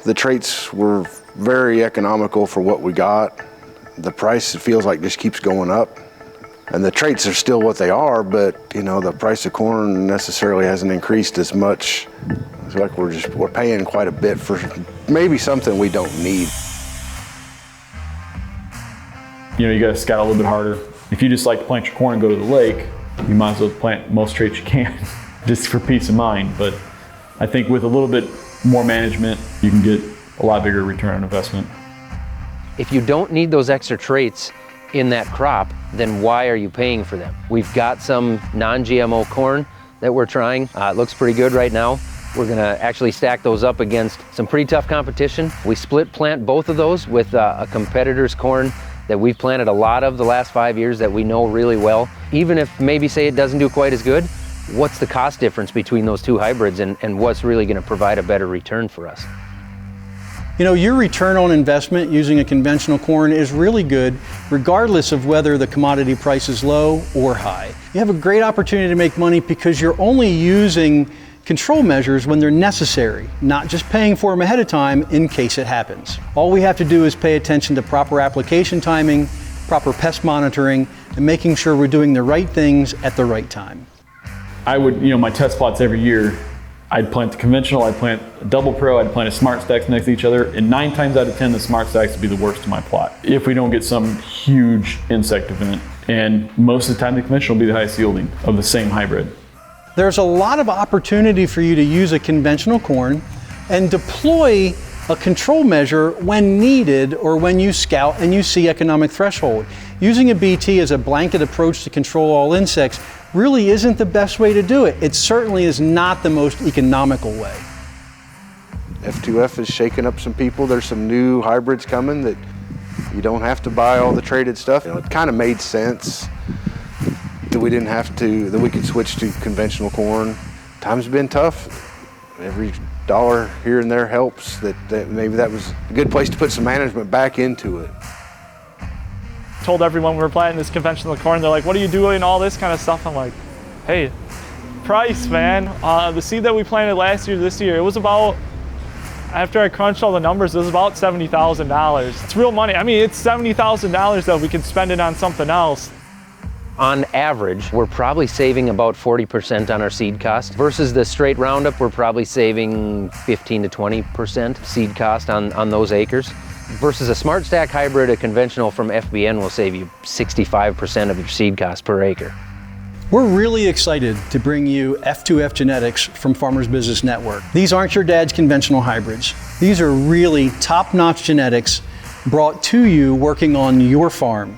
The traits were very economical for what we got. The price, it feels like, just keeps going up. And the traits are still what they are, but the price of corn necessarily hasn't increased as much. It's like we're paying quite a bit for maybe something we don't need. You got to scout a little bit harder. If you just like to plant your corn and go to the lake, you might as well plant most traits you can, just for peace of mind. But I think with a little bit more management, you can get a lot bigger return on investment. If you don't need those extra traits in that crop, then why are you paying for them? We've got some non-GMO corn that we're trying. It looks pretty good right now. We're gonna actually stack those up against some pretty tough competition. We split plant both of those with a competitor's corn that we've planted a lot of the last 5 years that we know really well. Even if maybe say it doesn't do quite as good, what's the cost difference between those two hybrids and what's really gonna provide a better return for us? Your return on investment using a conventional corn is really good regardless of whether the commodity price is low or high. You have a great opportunity to make money because you're only using control measures when they're necessary, not just paying for them ahead of time in case it happens. All we have to do is pay attention to proper application timing, proper pest monitoring, and making sure we're doing the right things at the right time. I would, my test plots every year, I'd plant the conventional, I'd plant a double pro, I'd plant a smart stacks next to each other, and 9 times out of 10, the smart stacks would be the worst of my plot if we don't get some huge insect event. And most of the time, the conventional will be the highest yielding of the same hybrid. There's a lot of opportunity for you to use a conventional corn and deploy a control measure when needed or when you scout and you see economic threshold. Using a BT as a blanket approach to control all insects really isn't the best way to do it. It certainly is not the most economical way. F2F is shaking up some people. There's some new hybrids coming that you don't have to buy all the traded stuff. It kind of made sense that we didn't have to, that we could switch to conventional corn. Times have been tough. Every dollar here and there helps. That maybe that was a good place to put some management back into it. Told everyone we were planting this conventional corn, they're like, what are you doing, all this kind of stuff. I'm like, hey, price, man. The seed that we planted last year, this year, it was about, after I crunched all the numbers, it was about $70,000. It's real money. I mean, it's $70,000 that we could spend it on something else. On average, we're probably saving about 40% on our seed cost. Versus the straight Roundup, we're probably saving 15 to 20% seed cost on those acres. Versus a Smart Stack hybrid, a conventional from FBN will save you 65% of your seed cost per acre. We're really excited to bring you F2F Genetics from Farmers Business Network. These aren't your dad's conventional hybrids. These are really top-notch genetics brought to you working on your farm.